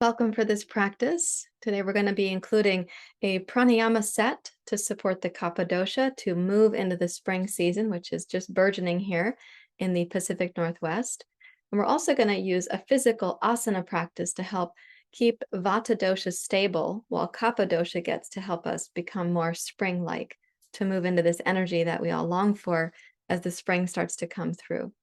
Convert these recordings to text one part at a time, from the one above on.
Welcome for this practice. Today we're going to be including a pranayama set to support the Kapha dosha to move into the spring season, which is just burgeoning here in the Pacific Northwest. And we're also going to use a physical asana practice to help keep Vata dosha stable, while Kapha dosha gets to help us become more spring-like, to move into this energy that we all long for as the spring starts to come through.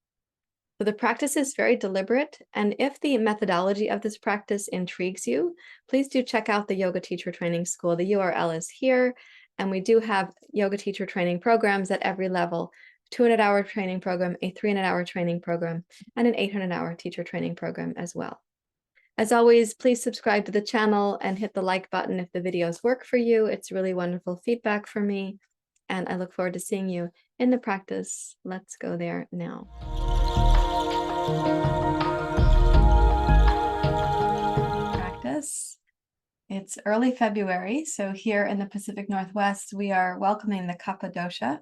So the practice is very deliberate, and if the methodology of this practice intrigues you, please do check out the Yoga Teacher Training School. The URL is here, and we do have yoga teacher training programs at every level: 200-hour training program, a 300-hour training program, and an 800-hour teacher training program as well. As always, please subscribe to the channel and hit the like button if the videos work for you. It's really wonderful feedback for me, and I look forward to seeing you in the practice. Let's go there now. Practice. It's early February, so here in the Pacific Northwest, we are welcoming the Kapha dosha.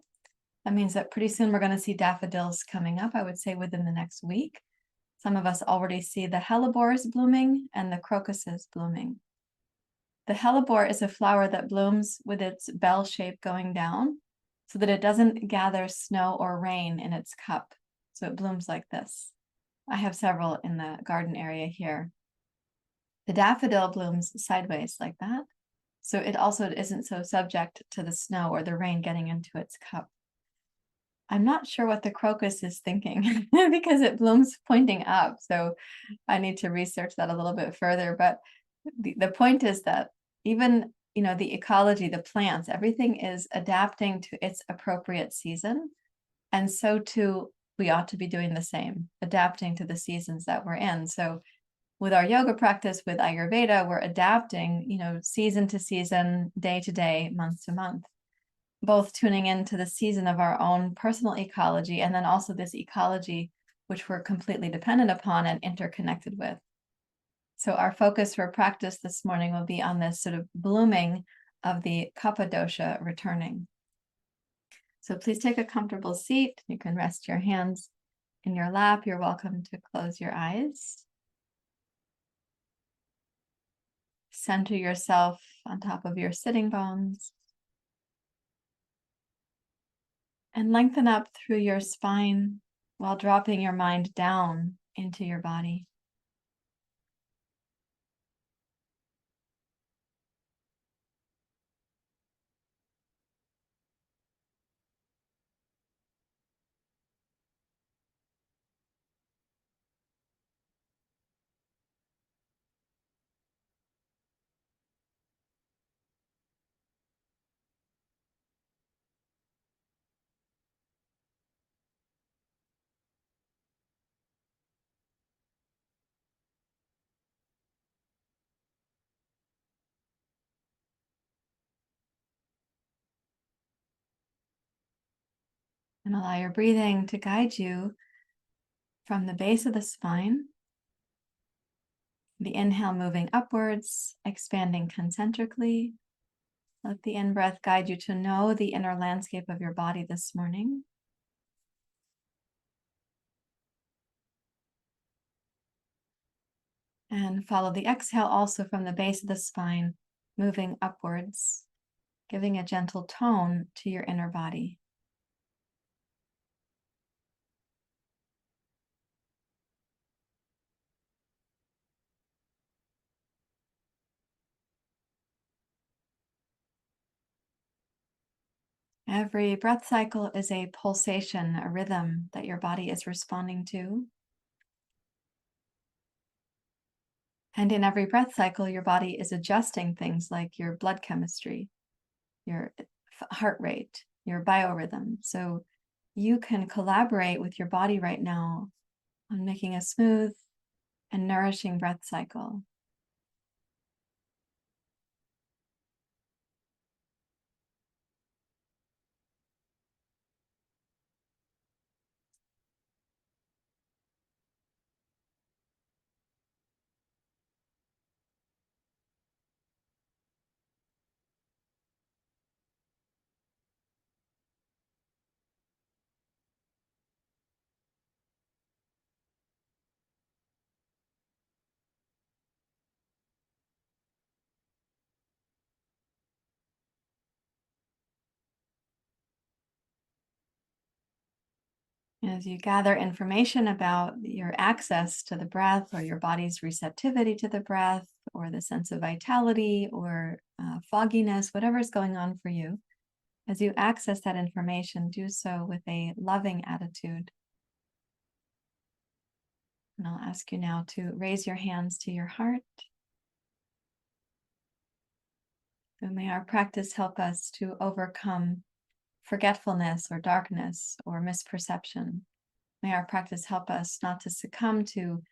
That means that pretty soon we're going to see daffodils coming up, I would say within the next week. Some of us already see the hellebores blooming and the crocuses blooming. The hellebore is a flower that blooms with its bell shape going down so that it doesn't gather snow or rain in its cup. So it blooms like this. I have several in the garden area here. The daffodil blooms sideways like that, so it also isn't so subject to the snow or the rain getting into its cup. I'm not sure what the crocus is thinking because it blooms pointing up, so I need to research that a little bit further. But the point is that even, the ecology, the plants, everything is adapting to its appropriate season. And so too, we ought to be doing the same, adapting to the seasons that we're in. So with our yoga practice, with Ayurveda, we're adapting, season to season, day to day, month to month, both tuning into the season of our own personal ecology and then also this ecology which we're completely dependent upon and interconnected with. So our focus for practice this morning will be on this sort of blooming of the Kapha dosha returning. So please take a comfortable seat. You can rest your hands in your lap. You're welcome to close your eyes. Center yourself on top of your sitting bones. And lengthen up through your spine while dropping your mind down into your body. And allow your breathing to guide you from the base of the spine. The inhale moving upwards, expanding concentrically. Let the in-breath guide you to know the inner landscape of your body this morning. And follow the exhale also from the base of the spine, moving upwards, giving a gentle tone to your inner body. Every breath cycle is a pulsation, a rhythm that your body is responding to. And in every breath cycle, your body is adjusting things like your blood chemistry, your heart rate, your biorhythm. So you can collaborate with your body right now on making a smooth and nourishing breath cycle. As you gather information about your access to the breath or your body's receptivity to the breath or the sense of vitality or fogginess, whatever's going on for you, as you access that information, do so with a loving attitude. And I'll ask you now to raise your hands to your heart. So may our practice help us to overcome forgetfulness or darkness or misperception. May our practice help us not to succumb to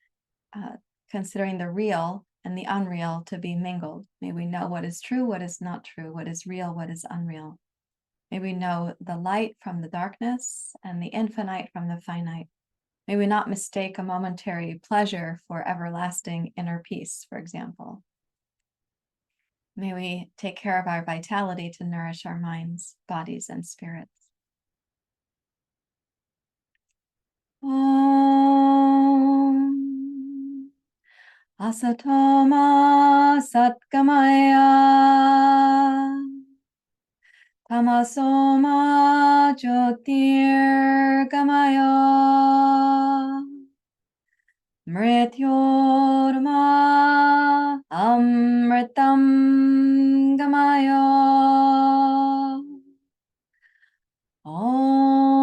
considering the real and the unreal to be mingled. May we know what is true, what is not true, what is real, what is unreal. May we know the light from the darkness and the infinite from the finite. May we not mistake a momentary pleasure for everlasting inner peace, for example. May we take care of our vitality to nourish our minds, bodies, and spirits. Om Asatoma Satgamaya Tamasoma Jyotirgamaya Mrityorma Amritam Gamaya Om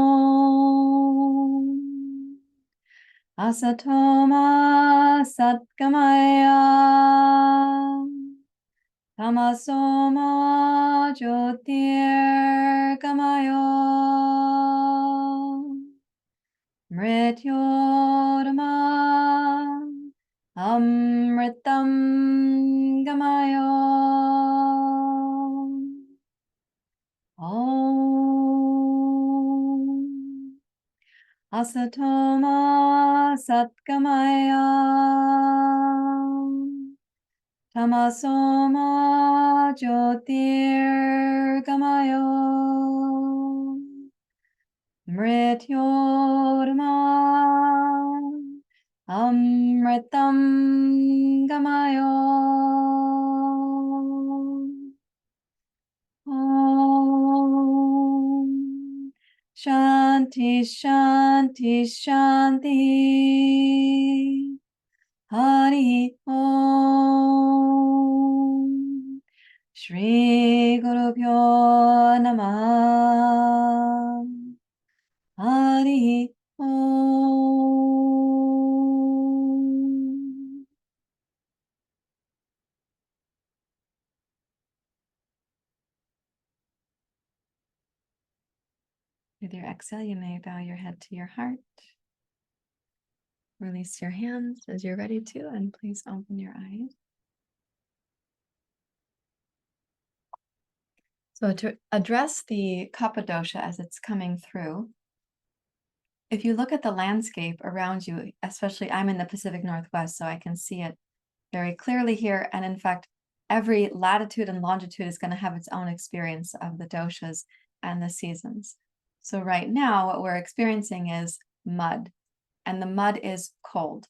Asatoma Satgamaya Tamasoma Jyotirgamaya Mrityorma Amritam Gamaya Om Asatoma Satgamaya Tamasoma Jyotirgamaya Mrityorma Amritam Gamaya Om Shanti Shanti Shanti Hari Om Shri Guru Pyo Namaha Hari Om. With your exhale, you may bow your head to your heart. Release your hands as you're ready to, and please open your eyes. So to address the Kapha dosha as it's coming through, if you look at the landscape around you, especially I'm in the Pacific Northwest, so I can see it very clearly here. And in fact, every latitude and longitude is going to have its own experience of the doshas and the seasons. So right now, what we're experiencing is mud, and the mud is cold.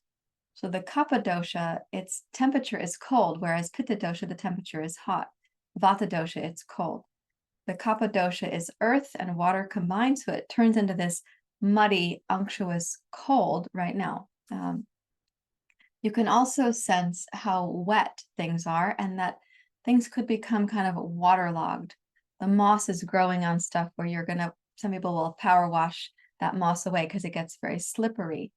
So the Kapha dosha, its temperature is cold, whereas Pitta dosha, the temperature is hot. Vata dosha, it's cold. The Kapha dosha is earth and water combined, so it turns into this muddy, unctuous cold right now. You can also sense how wet things are and that things could become kind of waterlogged. The moss is growing on stuff where some people will power wash that moss away because it gets very slippery.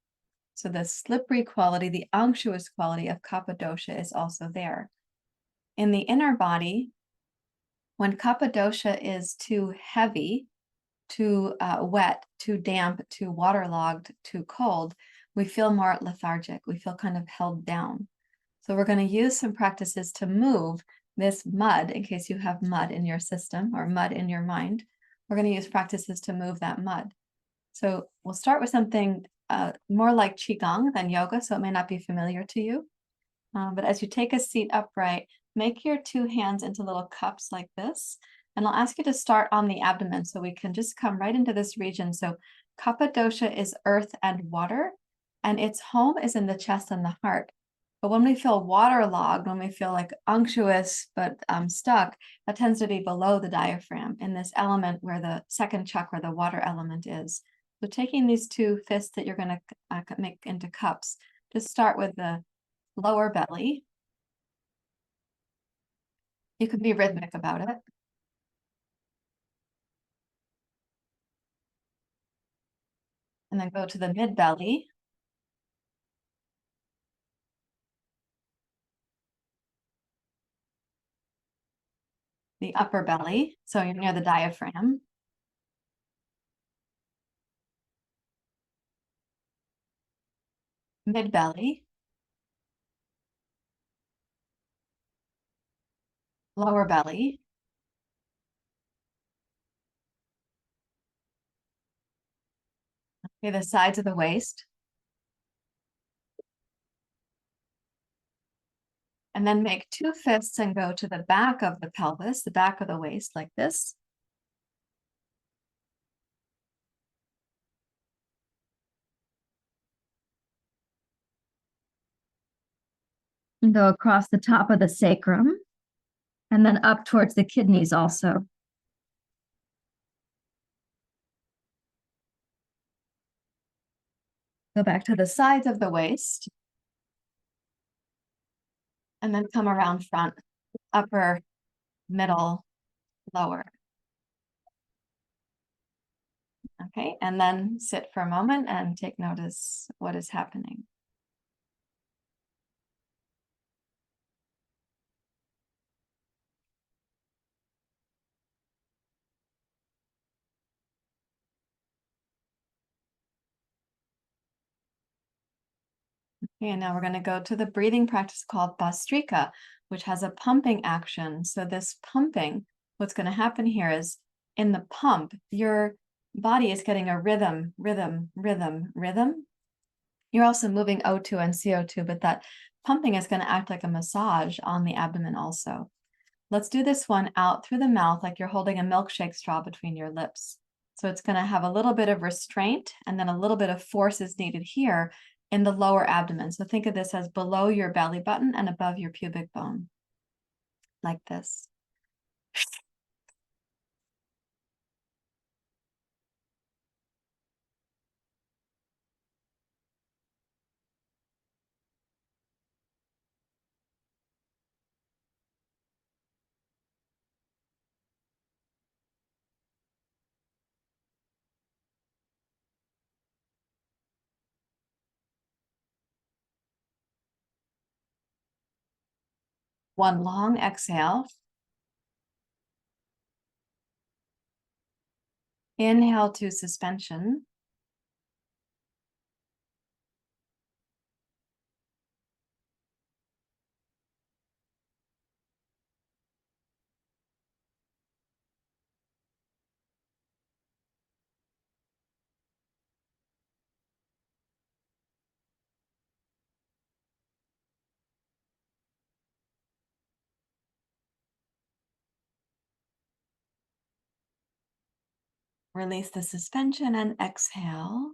So the slippery quality, the unctuous quality of Kapha dosha is also there. In the inner body, when Kapha dosha is too heavy, too wet, too damp, too waterlogged, too cold, we feel more lethargic. We feel kind of held down. So we're going to use some practices to move this mud, in case you have mud in your system or mud in your mind. We're going to use practices to move that mud. So we'll start with something more like Qigong than yoga, so it may not be familiar to you. But as you take a seat upright, make your two hands into little cups like this. And I'll ask you to start on the abdomen so we can just come right into this region. So Kapha dosha is earth and water, and its home is in the chest and the heart. But when we feel waterlogged, when we feel like unctuous but stuck, that tends to be below the diaphragm in this element where the second chakra, the water element, is. So taking these two fists that you're going to make into cups, just start with the lower belly. You can be rhythmic about it. And then go to the mid belly. The upper belly, so you're near the diaphragm. Mid belly. Lower belly. Okay, the sides of the waist. And then make two fists and go to the back of the pelvis, the back of the waist, like this. And go across the top of the sacrum and then up towards the kidneys also. Go back to the sides of the waist and then come around front, upper, middle, lower. Okay, and then sit for a moment and take notice what is happening. Okay, and now we're going to go to the breathing practice called Bhastrika, which has a pumping action. So this pumping, what's going to happen here is in the pump, your body is getting a rhythm, rhythm, rhythm, rhythm. You're also moving O2 and CO2, but that pumping is going to act like a massage on the abdomen also. Let's do this one out through the mouth like you're holding a milkshake straw between your lips. So it's going to have a little bit of restraint and then a little bit of force is needed here in the lower abdomen. So think of this as below your belly button and above your pubic bone, like this. One long exhale. Inhale to suspension. Release the suspension and exhale.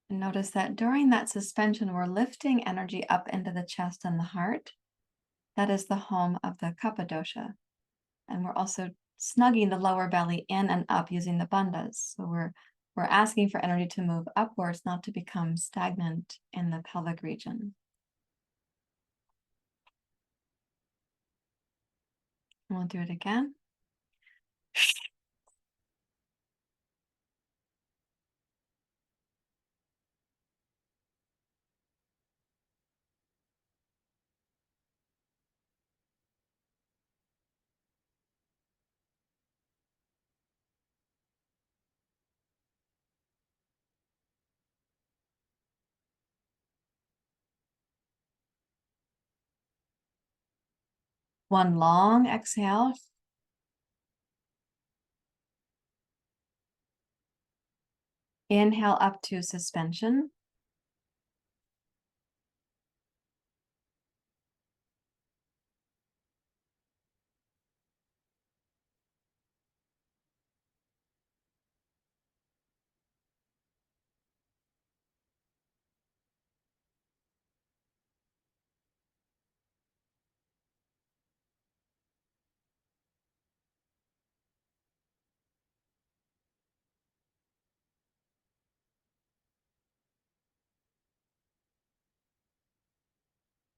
And notice that during that suspension, we're lifting energy up into the chest and the heart. That is the home of the Kapha dosha. And we're also snugging the lower belly in and up using the bandhas. So we're asking for energy to move upwards, not to become stagnant in the pelvic region. And we'll do it again. One long exhale. Inhale up to suspension.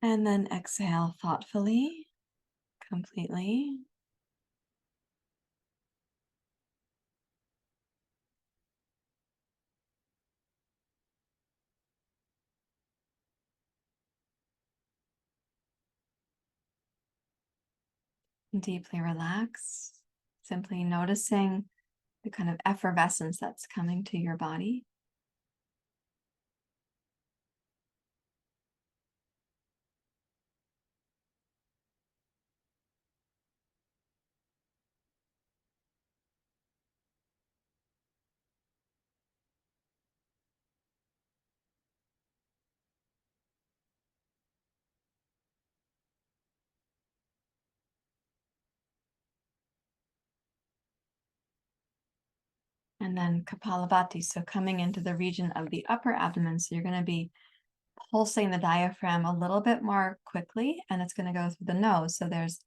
And then exhale thoughtfully, completely. Deeply relax, simply noticing the kind of effervescence that's coming to your body. And then Kapalabhati, so coming into the region of the upper abdomen. So you're going to be pulsing the diaphragm a little bit more quickly, and it's going to go through the nose. So there's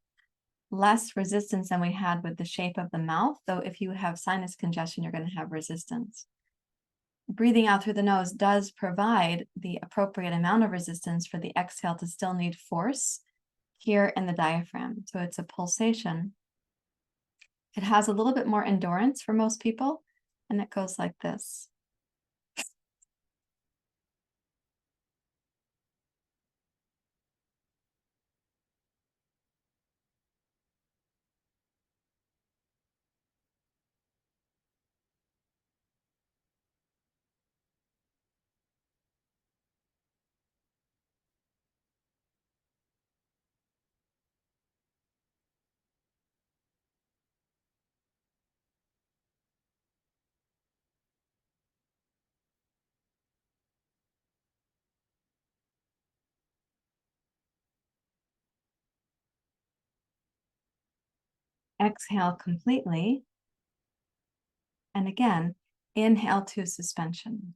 less resistance than we had with the shape of the mouth, though if you have sinus congestion, you're going to have resistance. Breathing out through the nose does provide the appropriate amount of resistance for the exhale to still need force here in the diaphragm. So it's a pulsation. It has a little bit more endurance for most people, and it goes like this. Exhale completely. And again, inhale to suspension.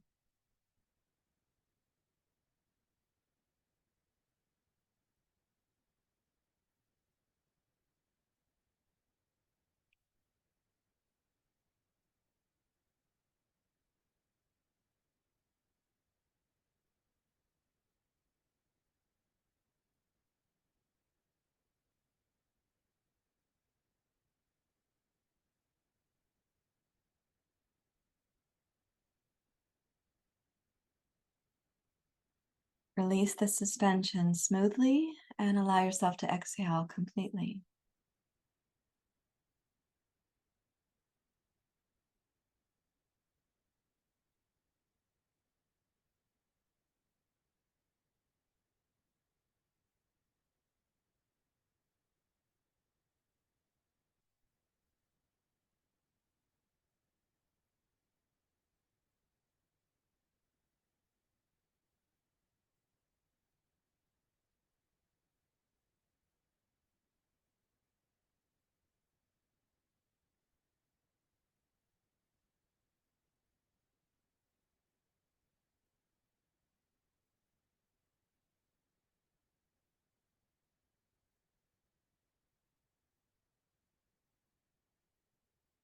Release the suspension smoothly and allow yourself to exhale completely.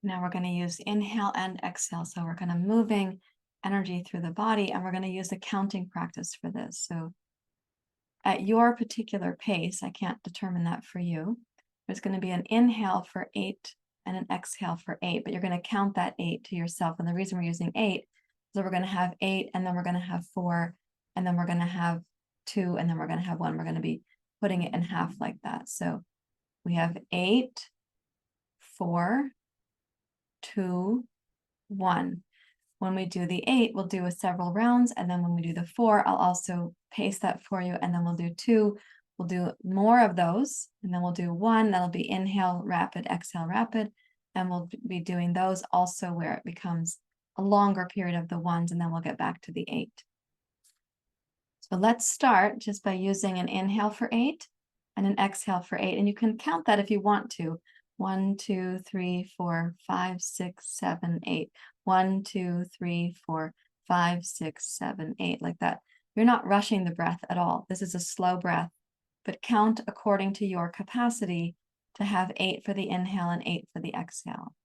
Now we're going to use inhale and exhale. So we're kind of moving energy through the body, and we're going to use a counting practice for this. So at your particular pace, I can't determine that for you. There's going to be an inhale for 8 and an exhale for 8, but you're going to count that 8 to yourself. And the reason we're using 8 is that we're going to have 8, and then we're going to have 4, and then we're going to have 2, and then we're going to have 1. We're going to be putting it in half like that. So we have 8, 4, 2, 1. When we do the 8, we'll do a several rounds. And then when we do the 4, I'll also pace that for you. And then we'll do 2. We'll do more of those. And then we'll do 1. That'll be inhale, rapid, exhale, rapid. And we'll be doing those also where it becomes a longer period of the 1s. And then we'll get back to the 8. So let's start just by using an inhale for 8 and an exhale for 8. And you can count that if you want to. 1, 2, 3, 4, 5, 6, 7, 8. 1, 2, 3, 4, 5, 6, 7, 8, like that. You're not rushing the breath at all. This is a slow breath, but count according to your capacity to have 8 for the inhale and 8 for the exhale.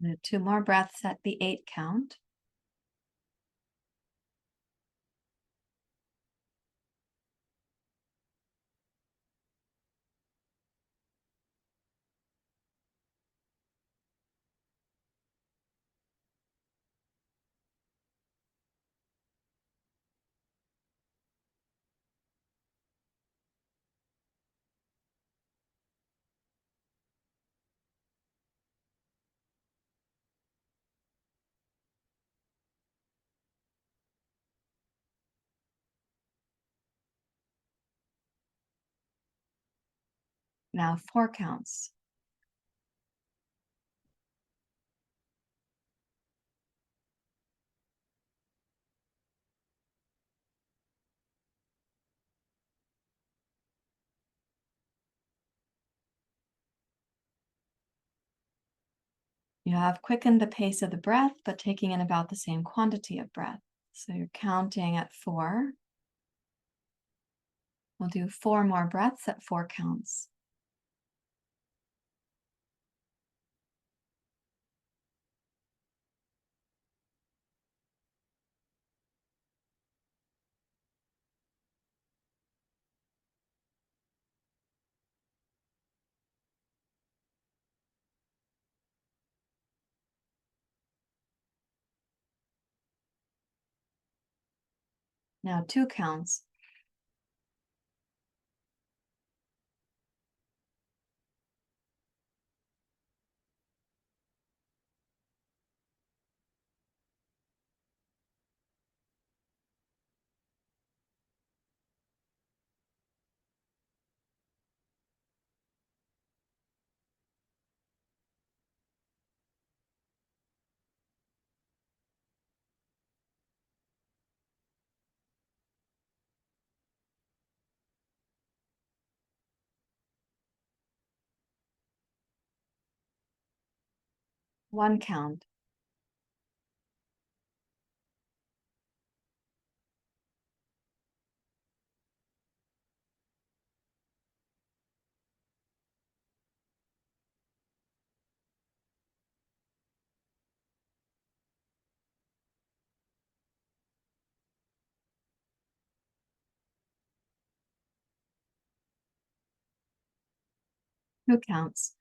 Do 2 more breaths at the 8 count. Now 4 counts. You have quickened the pace of the breath, but taking in about the same quantity of breath. So you're counting at 4. We'll do 4 more breaths at 4 counts. Now 2 counts. One count. Two counts.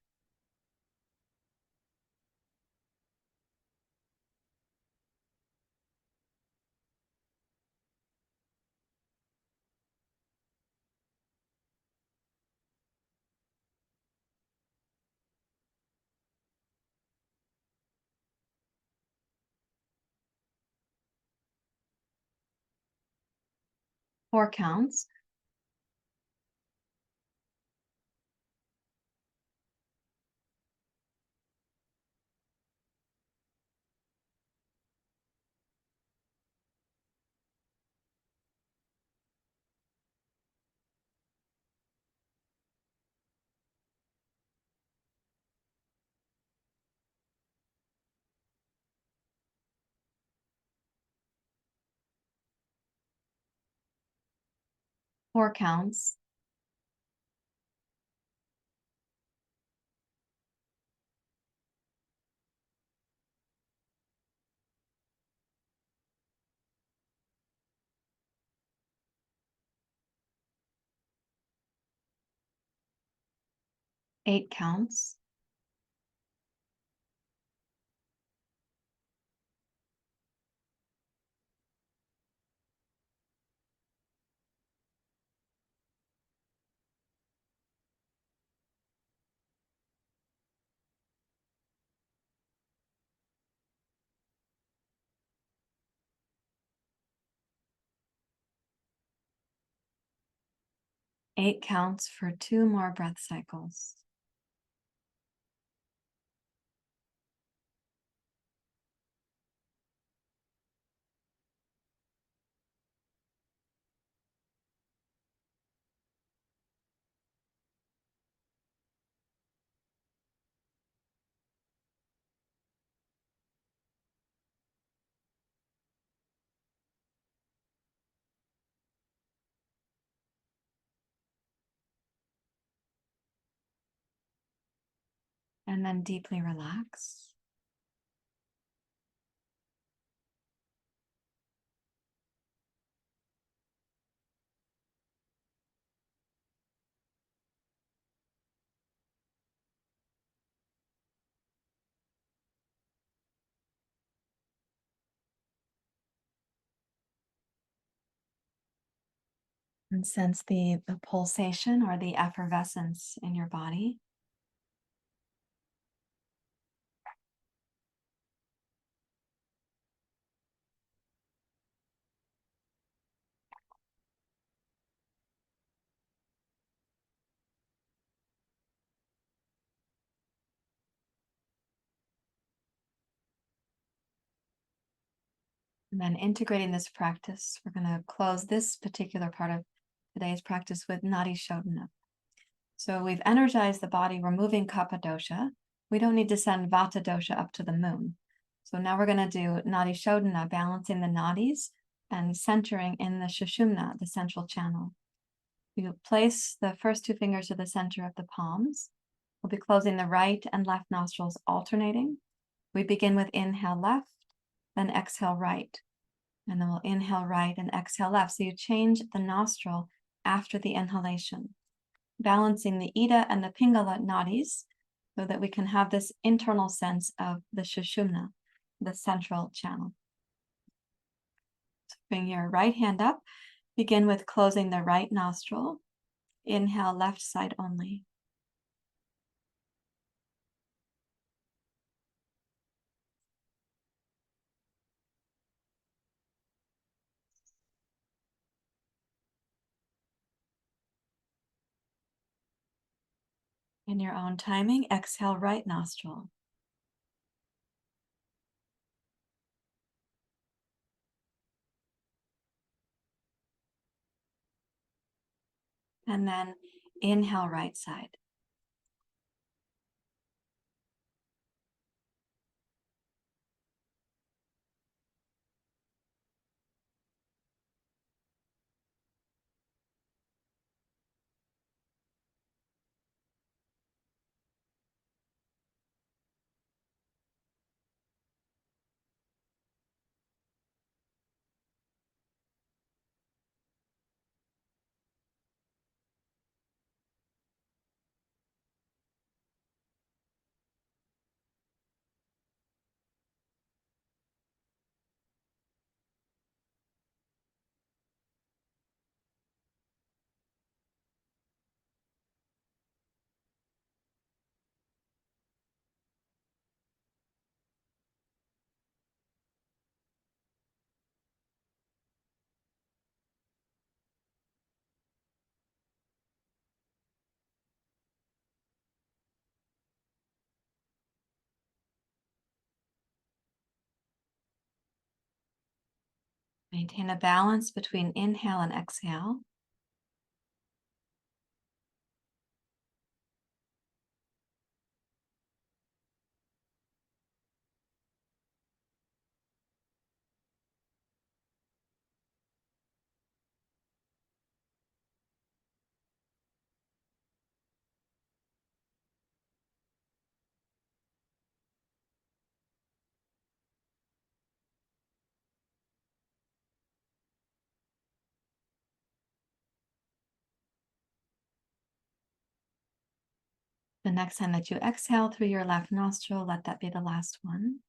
Four counts. Four counts. Eight counts. Eight counts for 2 more breath cycles. For 2 more breath cycles. And then deeply relax. And sense the pulsation or the effervescence in your body. And then integrating this practice, we're going to close this particular part of today's practice with Nadi Shodhana. So we've energized the body, removing Kapha dosha. We don't need to send Vata dosha up to the moon. So now we're going to do Nadi Shodhana, balancing the nadis and centering in the Sushumna, the central channel. You place the first two fingers to the center of the palms. We'll be closing the right and left nostrils alternating. We begin with inhale left, then exhale right. And then we'll inhale right and exhale left. So you change the nostril after the inhalation, balancing the Ida and the Pingala nadis so that we can have this internal sense of the Sushumna, the central channel. So bring your right hand up. Begin with closing the right nostril. Inhale left side only. In your own timing, exhale right nostril. And then inhale right side. Maintain a balance between inhale and exhale. The next time that you exhale through your left nostril, let that be the last one.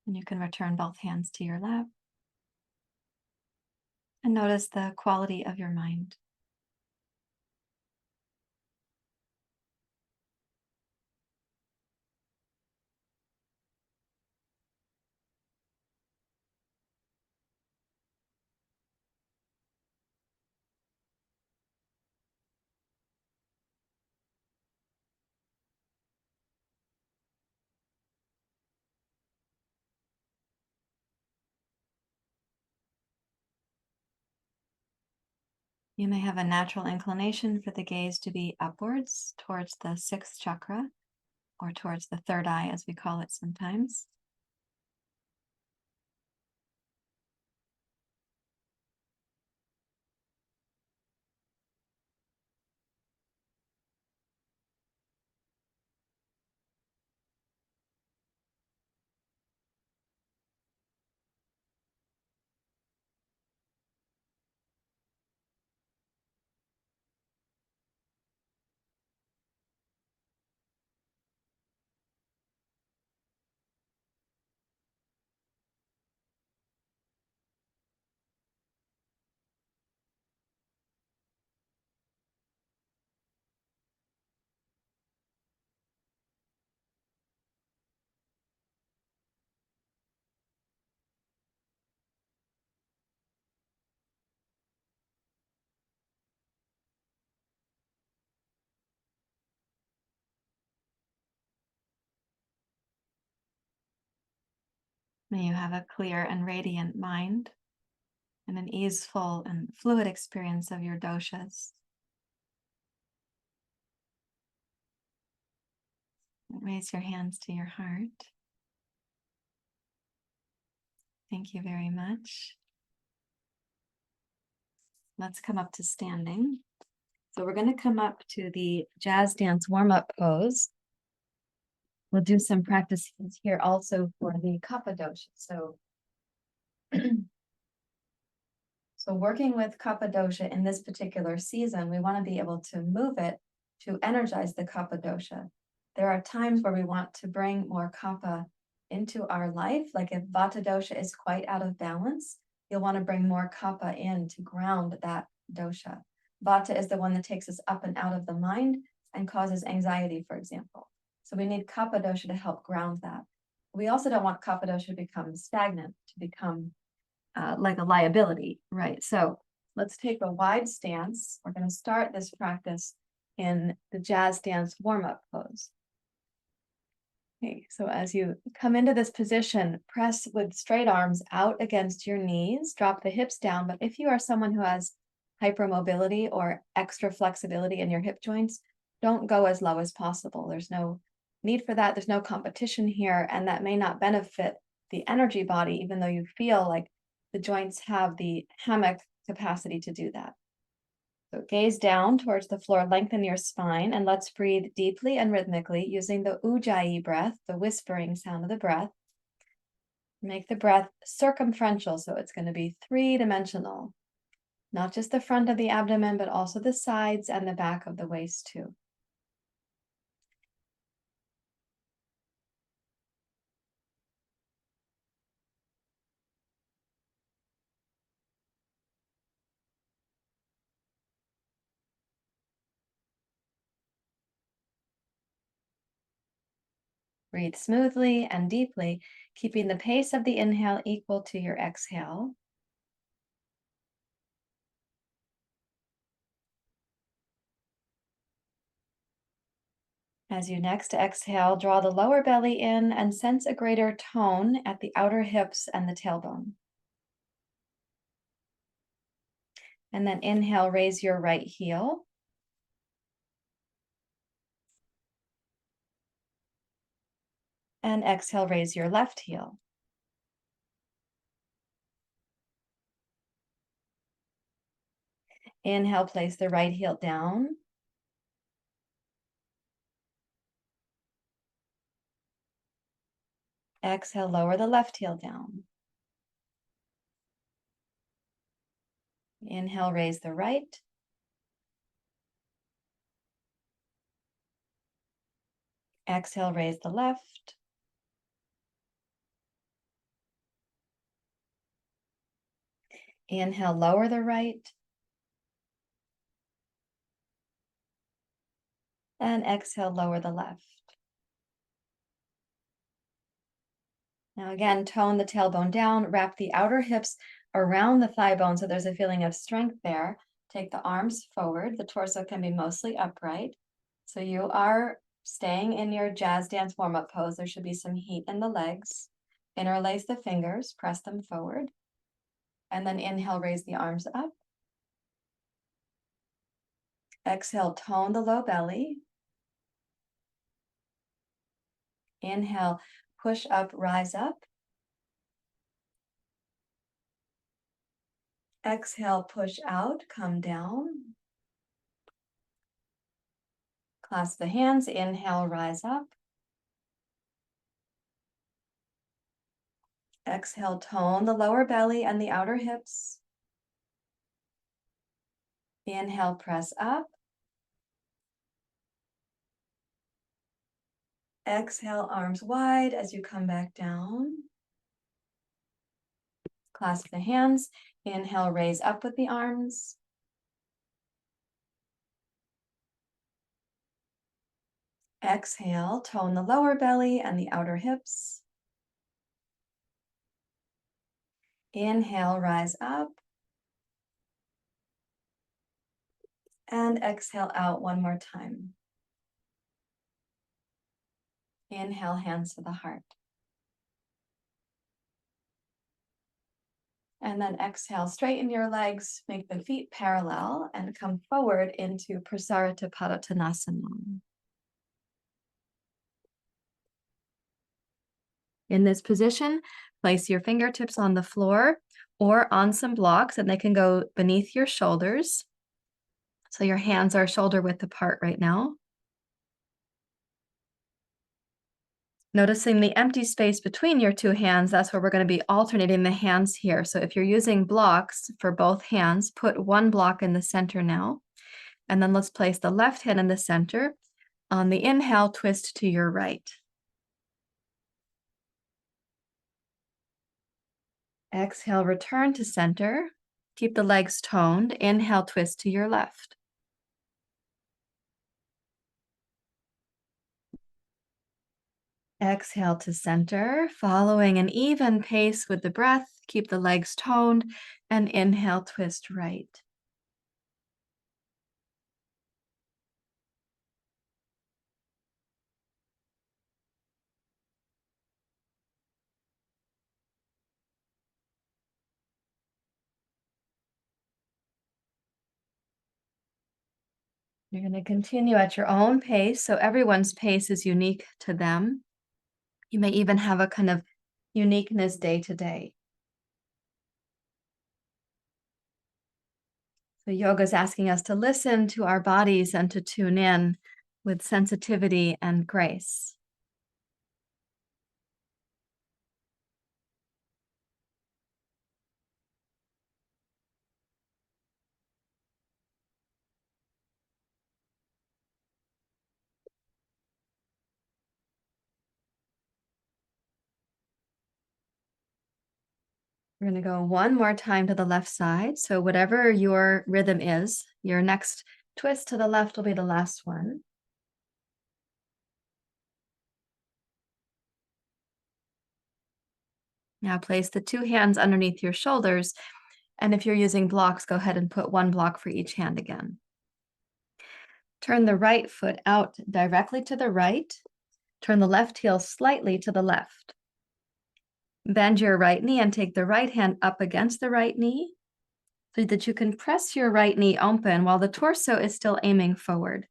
And you can return both hands to your lap and notice the quality of your mind. You may have a natural inclination for the gaze to be upwards towards the sixth chakra, or towards the third eye, as we call it sometimes. May you have a clear and radiant mind and an easeful and fluid experience of your doshas. Raise your hands to your heart. Thank you very much. Let's come up to standing. So we're going to come up to the jazz dance warm-up pose. We'll do some practices here also for the Kapha dosha. So working with Kapha dosha in this particular season, we want to be able to move it to energize the Kapha dosha. There are times where we want to bring more Kapha into our life, like if Vata dosha is quite out of balance, you'll want to bring more Kapha in to ground that dosha. Vata is the one that takes us up and out of the mind and causes anxiety, for example. So we need Kapha dosha to help ground that. We also don't want Kapha dosha to become stagnant, to become like a liability, right? So let's take a wide stance. We're going to start this practice in the jazz dance warm-up pose. Okay, so as you come into this position, press with straight arms out against your knees, drop the hips down. But if you are someone who has hypermobility or extra flexibility in your hip joints, don't go as low as possible. There's no need for that. There's no competition here, and that may not benefit the energy body, even though you feel like the joints have the hammock capacity to do that. So gaze down towards the floor, lengthen your spine, and let's breathe deeply and rhythmically using the ujjayi breath, the whispering sound of the breath. Make the breath circumferential, so it's going to be three-dimensional. Not just the front of the abdomen, but also the sides and the back of the waist too. Breathe smoothly and deeply, keeping the pace of the inhale equal to your exhale. As you next exhale, draw the lower belly in and sense a greater tone at the outer hips and the tailbone. And then inhale, raise your right heel. And exhale, raise your left heel. Inhale, place the right heel down. Exhale, lower the left heel down. Inhale, raise the right. Exhale, raise the left. Inhale, lower the right. And exhale, lower the left. Now again, tone the tailbone down, wrap the outer hips around the thigh bone so there's a feeling of strength there. Take the arms forward. The torso can be mostly upright. So you are staying in your jazz dance warm-up pose. There should be some heat in the legs. Interlace the fingers, press them forward. And then inhale, raise the arms up. Exhale, tone the low belly. Inhale, push up, rise up. Exhale, push out, come down. Clasp the hands, inhale, rise up. Exhale, tone the lower belly and the outer hips. Inhale, press up. Exhale, arms wide as you come back down. Clasp the hands. Inhale, raise up with the arms. Exhale, tone the lower belly and the outer hips. Inhale, rise up. And exhale out one more time. Inhale, hands to the heart. And then exhale, straighten your legs, make the feet parallel, and come forward into Prasarita Padottanasana. In this position, place your fingertips on the floor or on some blocks, and they can go beneath your shoulders. So your hands are shoulder width apart right now. Noticing the empty space between your two hands, that's where we're going to be alternating the hands here. So if you're using blocks for both hands, put one block in the center now. And then let's place the left hand in the center. On the inhale, twist to your right. Exhale, return to center. Keep the legs toned. Inhale, twist to your left. Exhale to center, following an even pace with the breath. Keep the legs toned and inhale, twist right. You're going to continue at your own pace. So everyone's pace is unique to them. You may even have a kind of uniqueness day to day. So yoga is asking us to listen to our bodies and to tune in with sensitivity and grace. We're going to go one more time to the left side. So whatever your rhythm is, your next twist to the left will be the last one. Now place the two hands underneath your shoulders. And if you're using blocks, go ahead and put one block for each hand again. Turn the right foot out directly to the right. Turn the left heel slightly to the left. Bend your right knee and take the right hand up against the right knee so that you can press your right knee open while the torso is still aiming forward.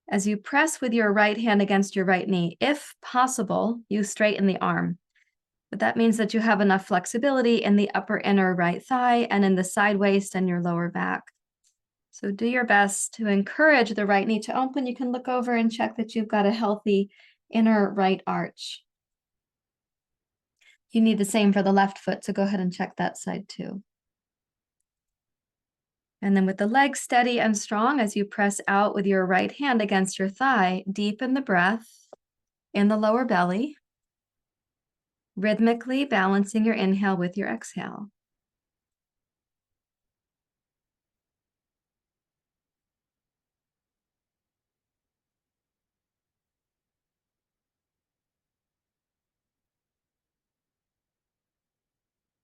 As you press with your right hand against your right knee, if possible, you straighten the arm. But that means that you have enough flexibility in the upper inner right thigh and in the side waist and your lower back. So do your best to encourage the right knee to open. You can look over and check that you've got a healthy inner right arch. You need the same for the left foot, so go ahead and check that side too. And then with the legs steady and strong, as you press out with your right hand against your thigh, deepen the breath in the lower belly, rhythmically balancing your inhale with your exhale.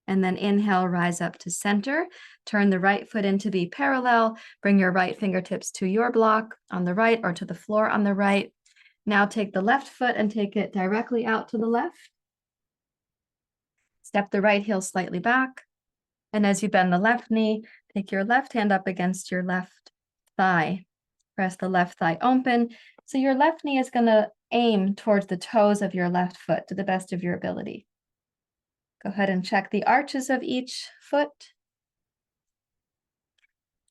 And then inhale, rise up to center. Turn the right foot in to be parallel. Bring your right fingertips to your block on the right or to the floor on the right. Now take the left foot and take it directly out to the left. Step the right heel slightly back. And as you bend the left knee, take your left hand up against your left thigh. Press the left thigh open. So your left knee is going to aim towards the toes of your left foot to the best of your ability. Go ahead and check the arches of each foot.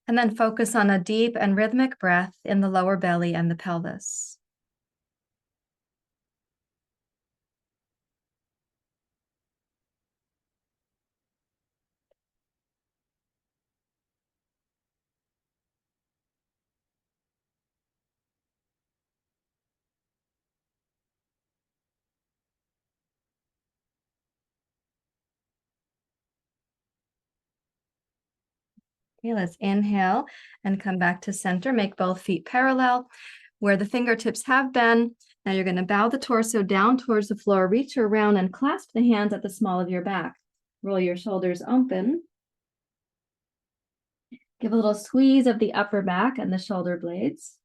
And then focus on a deep and rhythmic breath in the lower belly and the pelvis. Okay, let's inhale and come back to center. Make both feet parallel where the fingertips have been. Now you're going to bow the torso down towards the floor, reach around and clasp the hands at the small of your back. Roll your shoulders open. Give a little squeeze of the upper back and the shoulder blades.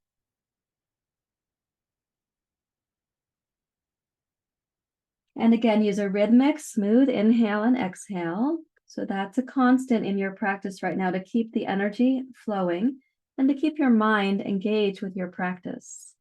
And again, use a rhythmic, smooth inhale and exhale. So that's a constant in your practice right now to keep the energy flowing and to keep your mind engaged with your practice.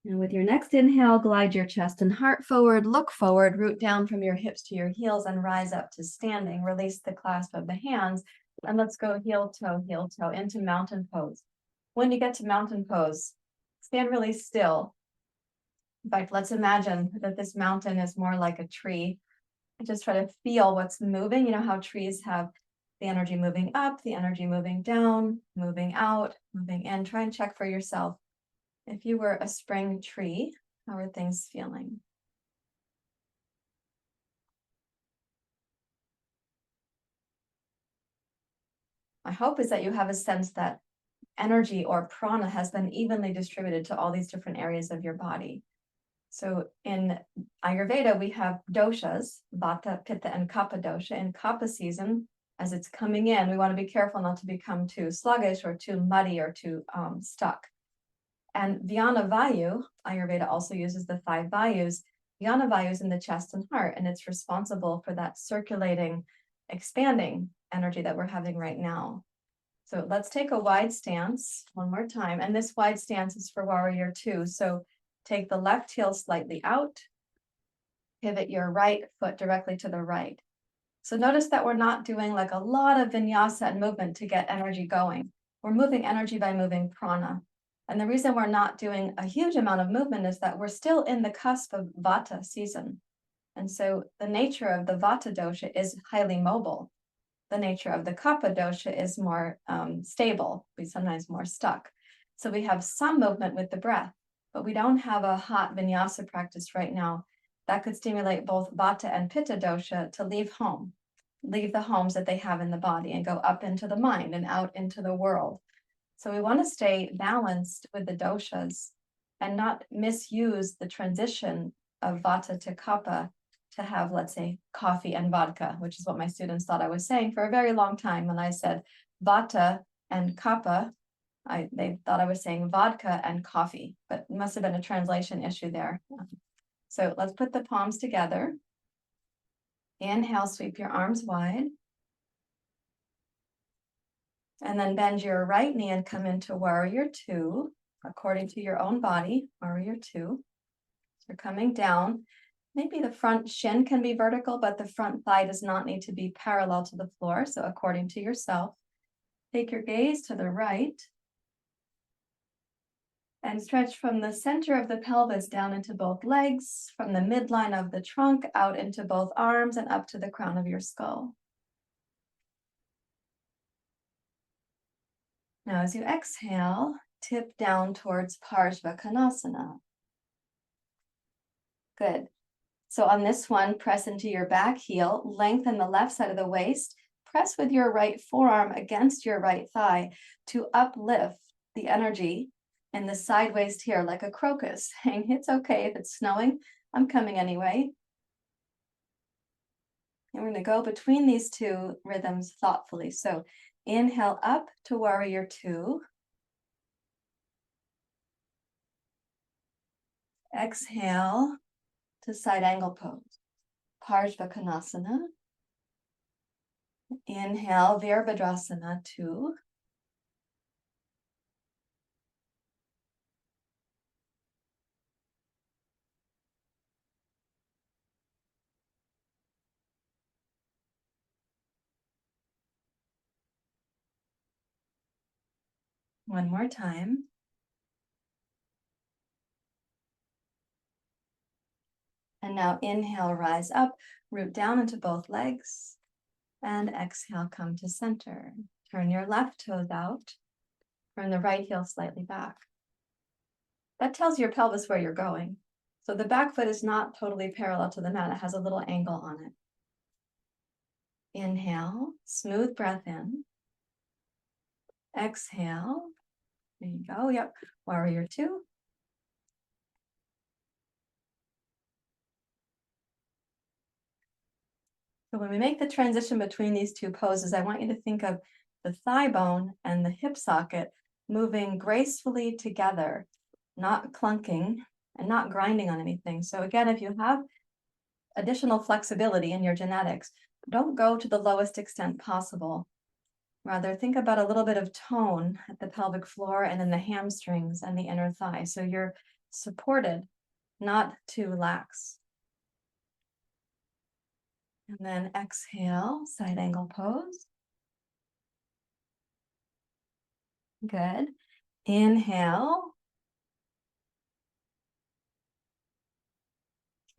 And with your next inhale, glide your chest and heart forward, look forward, root down from your hips to your heels and rise up to standing. Release the clasp of the hands and let's go heel toe into mountain pose. When you get to mountain pose, stand really still. In fact, let's imagine that this mountain is more like a tree. And just try to feel what's moving. You know how trees have the energy moving up, the energy moving down, moving out, moving in. Try and check for yourself. If you were a spring tree, how are things feeling? My hope is that you have a sense that energy or prana has been evenly distributed to all these different areas of your body. So in Ayurveda, we have doshas, Vata, Pitta, and Kapha dosha. In Kapha season, as it's coming in, we want to be careful not to become too sluggish or too muddy or too stuck. And Vyana Vayu, Ayurveda also uses the 5 Vayus. Vyana Vayu is in the chest and heart, and it's responsible for that circulating, expanding energy that we're having right now. So let's take a wide stance one more time. And this wide stance is for warrior 2. So take the left heel slightly out, pivot your right foot directly to the right. So notice that we're not doing like a lot of vinyasa and movement to get energy going. We're moving energy by moving prana. And the reason we're not doing a huge amount of movement is that we're still in the cusp of Vata season. And so the nature of the Vata dosha is highly mobile. The nature of the Kapha dosha is more stable, we sometimes more stuck. So we have some movement with the breath, but we don't have a hot vinyasa practice right now that could stimulate both Vata and Pitta dosha to leave home, leave the homes that they have in the body and go up into the mind and out into the world. So we want to stay balanced with the doshas and not misuse the transition of Vata to Kapha to have, let's say, coffee and vodka, which is what my students thought I was saying for a very long time. When I said Vata and Kapha, they thought I was saying vodka and coffee, but it must have been a translation issue there. So let's put the palms together. Inhale, sweep your arms wide. And then bend your right knee and come into warrior 2, according to your own body, warrior 2. So you're coming down. Maybe the front shin can be vertical, but the front thigh does not need to be parallel to the floor. So according to yourself, take your gaze to the right and stretch from the center of the pelvis down into both legs, from the midline of the trunk out into both arms and up to the crown of your skull. Now, as you exhale, tip down towards Parshva-Konasana. Good. So on this one, press into your back heel, lengthen the left side of the waist, press with your right forearm against your right thigh to uplift the energy in the side waist here, like a crocus, saying, it's okay if it's snowing, I'm coming anyway. And we're going to go between these two rhythms thoughtfully. So inhale up to warrior 2. Exhale to side angle pose. Parshva-Konasana. Inhale, Virabhadrasana 2. One more time. And now inhale, rise up, root down into both legs. And exhale, come to center. Turn your left toes out. Turn the right heel slightly back. That tells your pelvis where you're going. So the back foot is not totally parallel to the mat. It has a little angle on it. Inhale, smooth breath in. Exhale. There you go. Yep. Warrior 2. So when we make the transition between these two poses, I want you to think of the thigh bone and the hip socket moving gracefully together, not clunking and not grinding on anything. So again, if you have additional flexibility in your genetics, don't go to the lowest extent possible. Rather, think about a little bit of tone at the pelvic floor and in the hamstrings and the inner thigh. So you're supported, not too lax. And then exhale, side angle pose. Good. Inhale.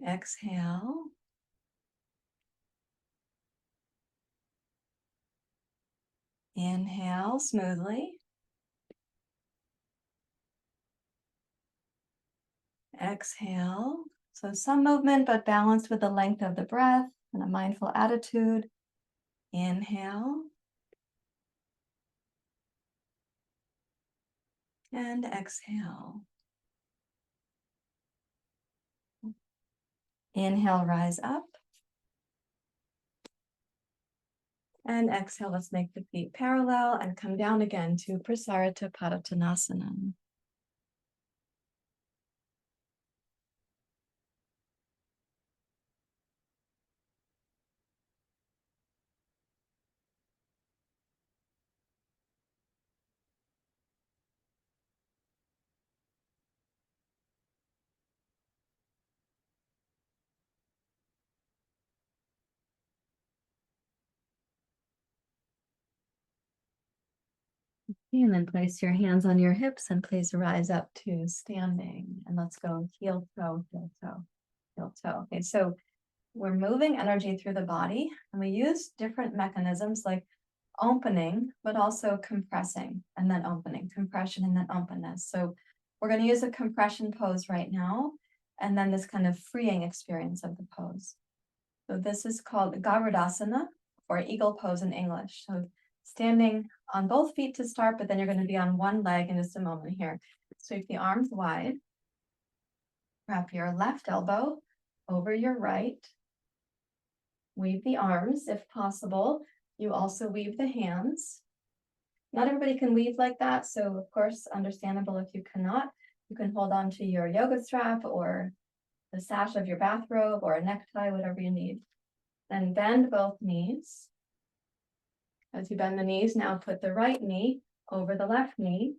Exhale. Inhale smoothly. Exhale. So some movement, but balanced with the length of the breath and a mindful attitude. Inhale. And exhale. Inhale, rise up. And exhale, let's make the feet parallel and come down again to Prasarita Padottanasana. And then place your hands on your hips and please rise up to standing. And let's go heel toe, heel toe, heel toe. Okay, so we're moving energy through the body and we use different mechanisms like opening, but also compressing and then opening, compression and then openness. So we're going to use a compression pose right now and then this kind of freeing experience of the pose. So this is called Garudasana, or eagle pose in English. So standing on both feet to start, but then you're going to be on one leg in just a moment here. Sweep the arms wide. Wrap your left elbow over your right. Weave the arms if possible. You also weave the hands. Not everybody can weave like that, so of course, understandable if you cannot. You can hold on to your yoga strap or the sash of your bathrobe or a necktie, whatever you need. Then bend both knees. As you bend the knees, now put the right knee over the left knee.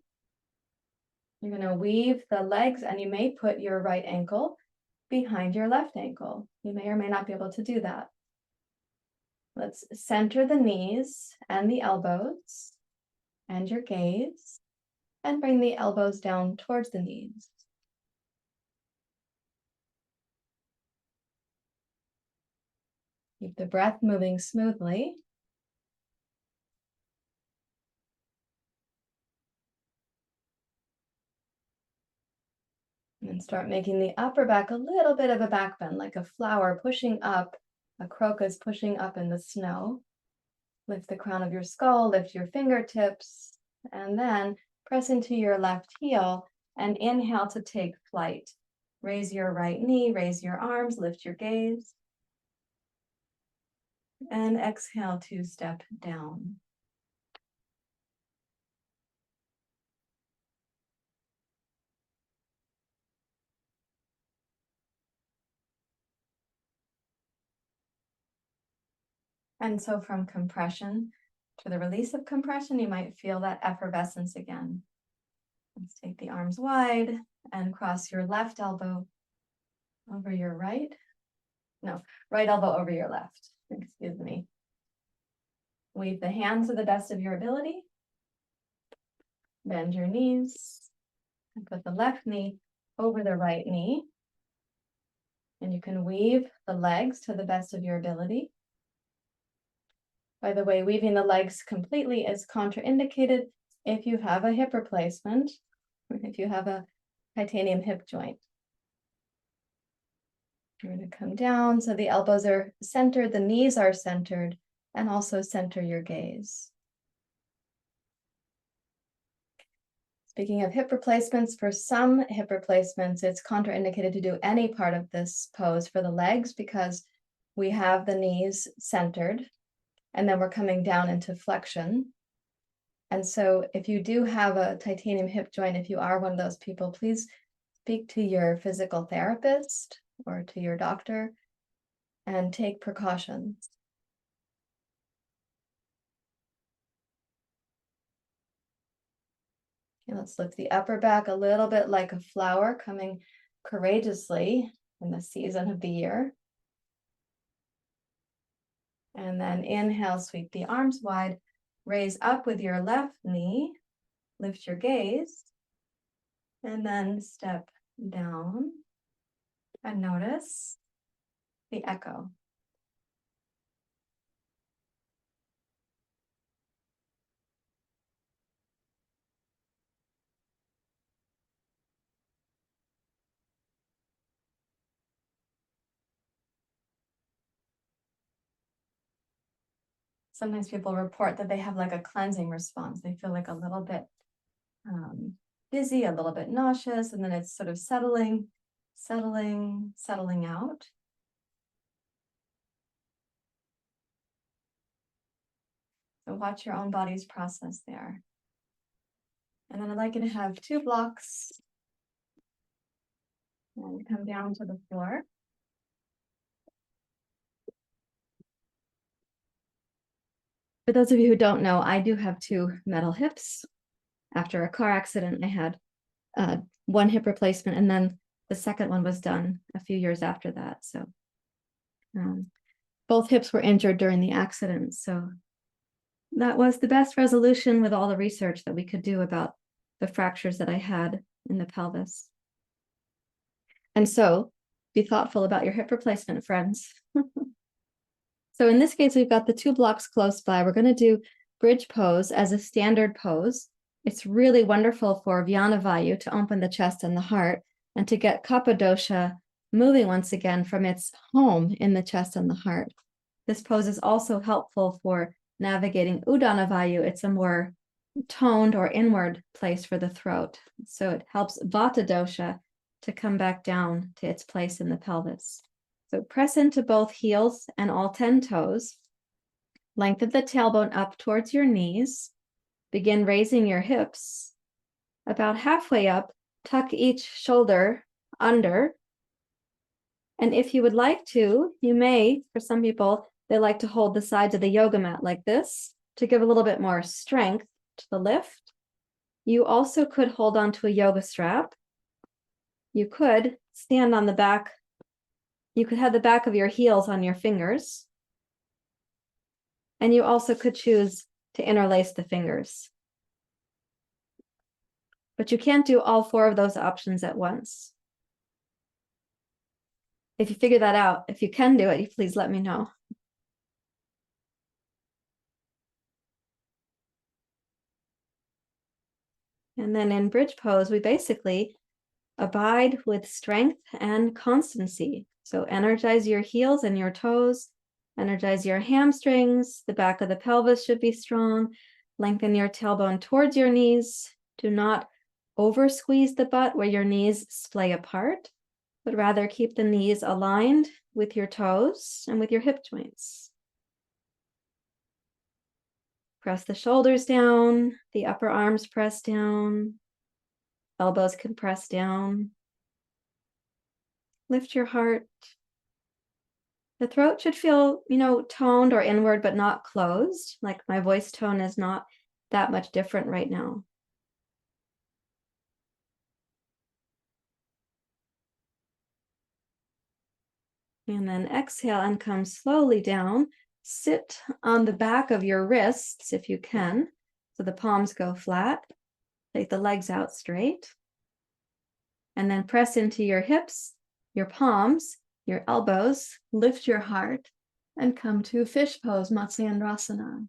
You're going to weave the legs and you may put your right ankle behind your left ankle. You may or may not be able to do that. Let's center the knees and the elbows and your gaze and bring the elbows down towards the knees. Keep the breath moving smoothly. And start making the upper back a little bit of a back bend, like a flower pushing up, a crocus pushing up in the snow. Lift the crown of your skull, lift your fingertips, and then press into your left heel and inhale to take flight. Raise your right knee, raise your arms, lift your gaze. And exhale to step down. And so from compression to the release of compression, you might feel that effervescence again. Let's take the arms wide and cross your left elbow over your right. No, right elbow over your left. Excuse me. Weave the hands to the best of your ability. Bend your knees and put the left knee over the right knee. And you can weave the legs to the best of your ability. By the way, weaving the legs completely is contraindicated if you have a hip replacement, or if you have a titanium hip joint. You're going to come down so the elbows are centered, the knees are centered, and also center your gaze. Speaking of hip replacements, for some hip replacements, it's contraindicated to do any part of this pose for the legs because we have the knees centered and then we're coming down into flexion. And so if you do have a titanium hip joint, if you are one of those people, please speak to your physical therapist or to your doctor and take precautions. Okay, let's lift the upper back a little bit like a flower coming courageously in the season of the year. And then inhale, sweep the arms wide, raise up with your left knee, lift your gaze, and then step down and notice the echo. Sometimes people report that they have like a cleansing response. They feel like a little bit dizzy, a little bit nauseous, and then it's sort of settling out. So watch your own body's process there. And then I'd like you to have 2 blocks and come down to the floor. For those of you who don't know, I do have 2 metal hips. After a car accident, I had 1 hip replacement, and then the second one was done a few years after that. So both hips were injured during the accident. So that was the best resolution with all the research that we could do about the fractures that I had in the pelvis. And so be thoughtful about your hip replacement, friends. So in this case, we've got the 2 blocks close by. We're going to do bridge pose as a standard pose. It's really wonderful for Vyana Vayu to open the chest and the heart and to get Kapha dosha moving once again from its home in the chest and the heart. This pose is also helpful for navigating Udana Vayu. It's a more toned or inward place for the throat. So it helps Vata dosha to come back down to its place in the pelvis. So press into both heels and all 10 toes. Lengthen the tailbone up towards your knees. Begin raising your hips. About halfway up, tuck each shoulder under. And if you would like to, you may, for some people, they like to hold the sides of the yoga mat like this to give a little bit more strength to the lift. You also could hold on to a yoga strap. You could stand on the back. You could have the back of your heels on your fingers. And you also could choose to interlace the fingers. But you can't do all 4 of those options at once. If you figure that out, if you can do it, please let me know. And then in bridge pose, we basically abide with strength and constancy. So energize your heels and your toes, energize your hamstrings, the back of the pelvis should be strong, lengthen your tailbone towards your knees. Do not over squeeze the butt where your knees splay apart, but rather keep the knees aligned with your toes and with your hip joints. Press the shoulders down, the upper arms press down, elbows can press down. Lift your heart. The throat should feel, toned or inward, but not closed. Like my voice tone is not that much different right now. And then exhale and come slowly down. Sit on the back of your wrists if you can, so the palms go flat. Take the legs out straight. And then press into your hips, your palms, your elbows, lift your heart, and come to fish pose, Matsyendrasana.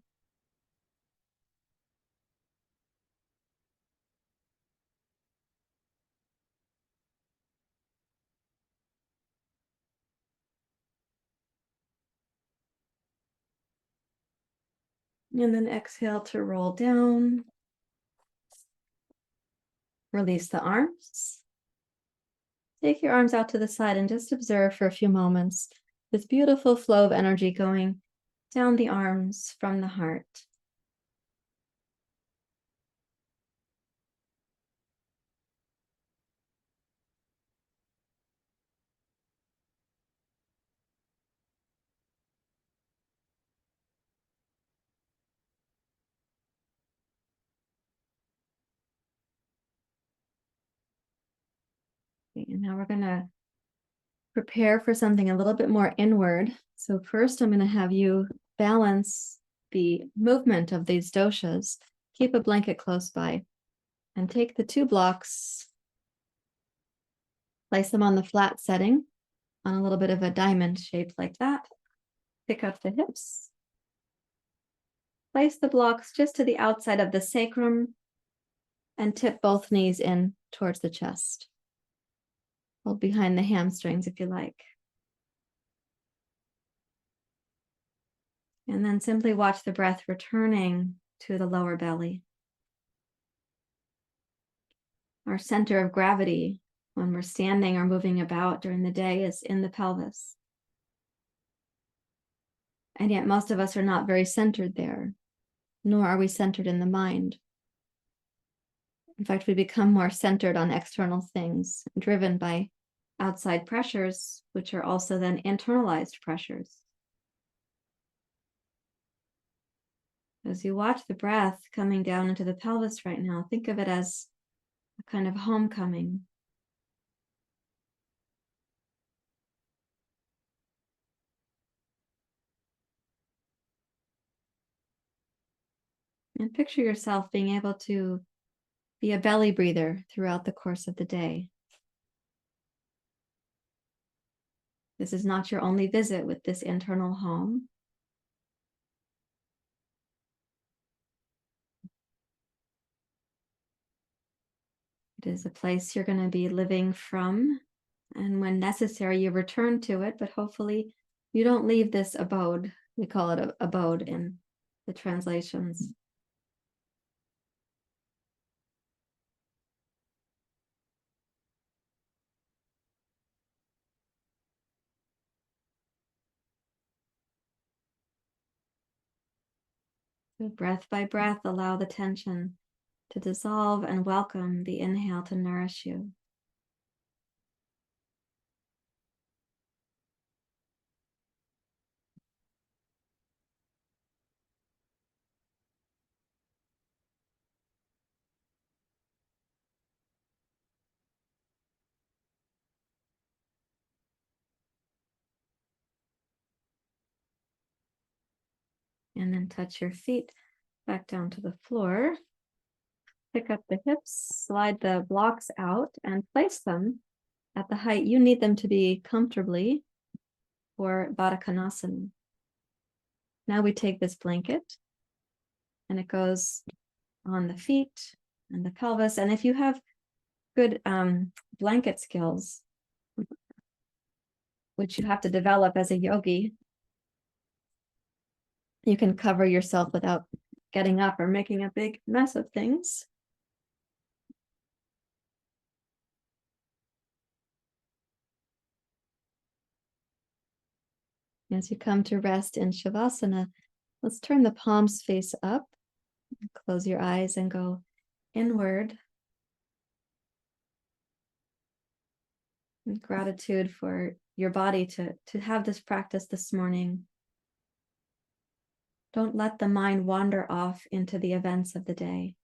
And then exhale to roll down. Release the arms. Take your arms out to the side and just observe for a few moments this beautiful flow of energy going down the arms from the heart. Okay, and now we're going to prepare for something a little bit more inward. So first I'm going to have you balance the movement of these doshas. Keep a blanket close by and take the 2 blocks, place them on the flat setting on a little bit of a diamond shape like that. Pick up the hips. Place the blocks just to the outside of the sacrum and tip both knees in towards the chest. Hold behind the hamstrings if you like. And then simply watch the breath returning to the lower belly. Our center of gravity when we're standing or moving about during the day is in the pelvis. And yet most of us are not very centered there, nor are we centered in the mind. In fact, we become more centered on external things, driven by outside pressures, which are also then internalized pressures. As you watch the breath coming down into the pelvis right now, think of it as a kind of homecoming. And picture yourself being able to be a belly breather throughout the course of the day. This is not your only visit with this internal home. It is a place you're going to be living from, and when necessary, you return to it, but hopefully you don't leave this abode. We call it a abode in the translations. So breath by breath, allow the tension to dissolve and welcome the inhale to nourish you. And then touch your feet back down to the floor. Pick up the hips, slide the blocks out, and place them at the height you need them to be comfortably for Vata Konasana. Now we take this blanket and it goes on the feet and the pelvis. And if you have good blanket skills, which you have to develop as a yogi, you can cover yourself without getting up or making a big mess of things. As you come to rest in Shavasana, let's turn the palms face up, close your eyes and go inward. And gratitude for your body to have this practice this morning. Don't let the mind wander off into the events of the day.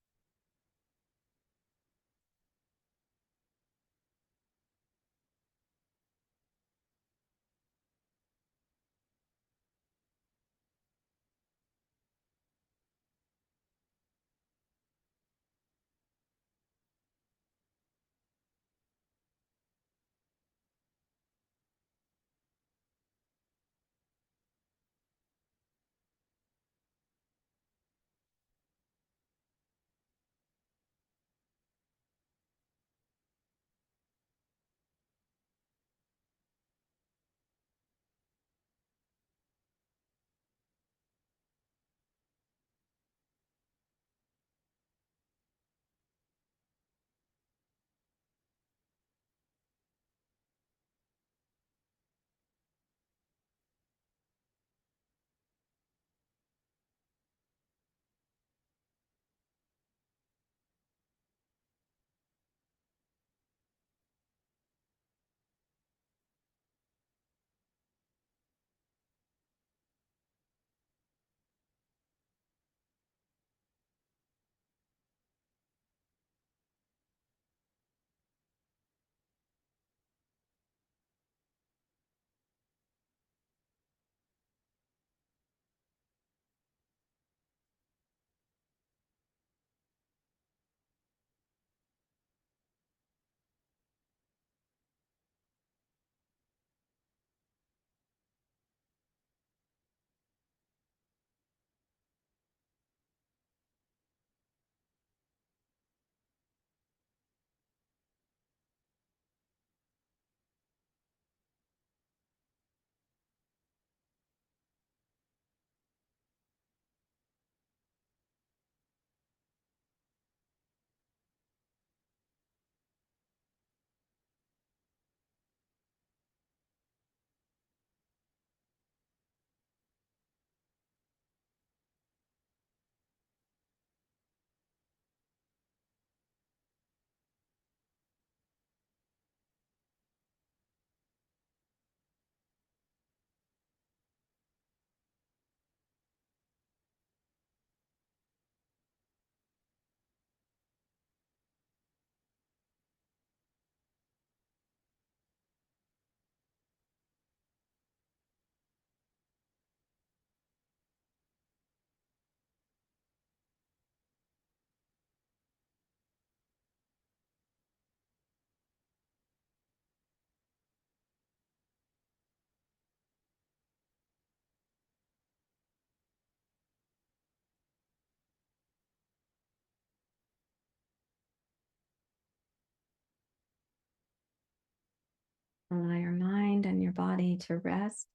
Allow your mind and your body to rest,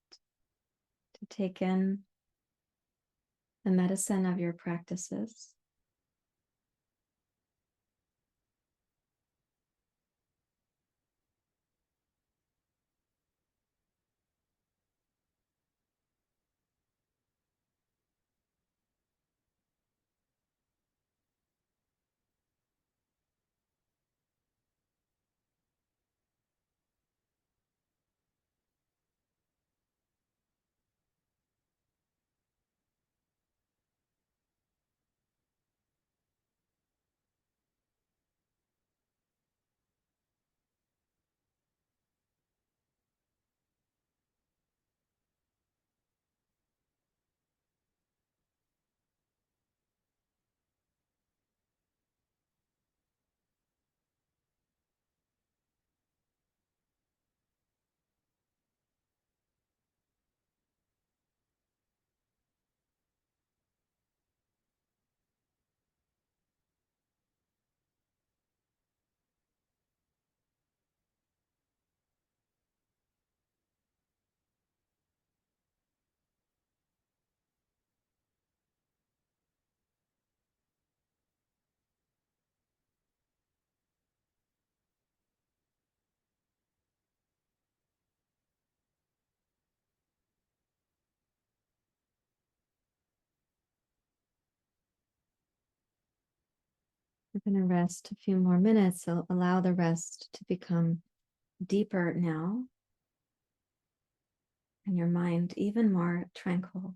to take in the medicine of your practices. We're going to rest a few more minutes, so allow the rest to become deeper now, and your mind even more tranquil.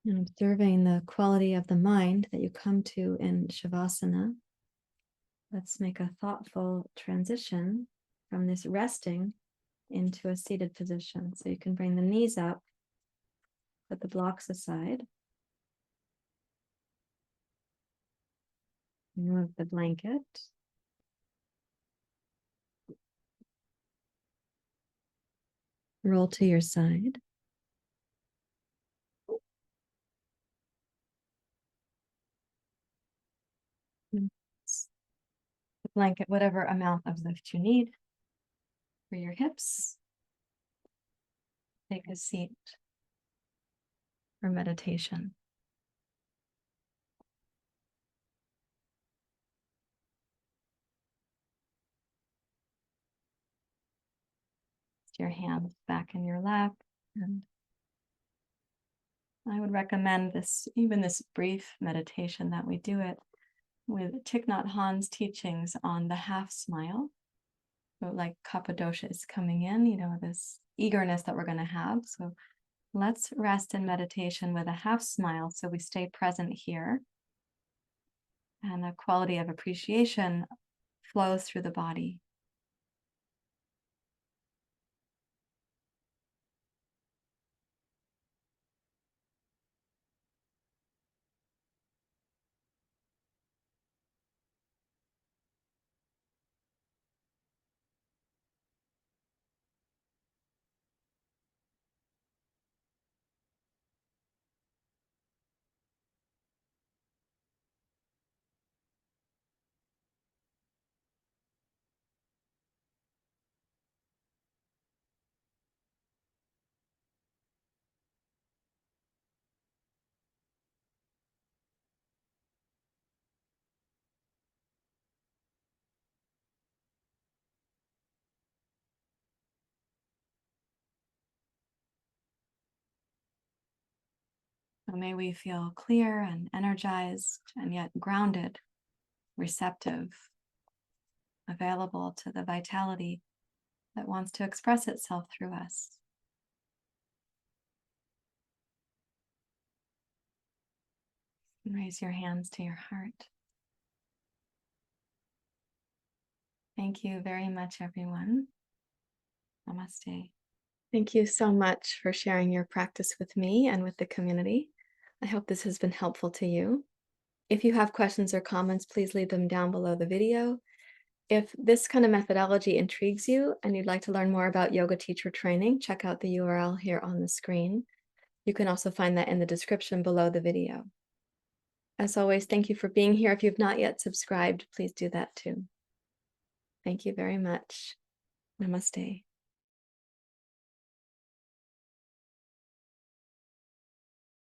And observing the quality of the mind that you come to in Shavasana, let's make a thoughtful transition from this resting into a seated position. So you can bring the knees up, put the blocks aside, remove the blanket. Roll to your side. The blanket, whatever amount of lift you need for your hips. Take a seat for meditation. Your hands back in your lap. And I would recommend this, even this brief meditation, that we do it with Thich Nhat Hanh's teachings on the half smile. So like Kapha dosha is coming in, this eagerness that we're going to have. So let's rest in meditation with a half smile so we stay present here. And a quality of appreciation flows through the body. So may we feel clear and energized and yet grounded, receptive, available to the vitality that wants to express itself through us. And raise your hands to your heart. Thank you very much, everyone. Namaste. Thank you so much for sharing your practice with me and with the community. I hope this has been helpful to you. If you have questions or comments, please leave them down below the video. If this kind of methodology intrigues you and you'd like to learn more about yoga teacher training, check out the URL here on the screen. You can also find that in the description below the video. As always, thank you for being here. If you've not yet subscribed, please do that too. Thank you very much. Namaste.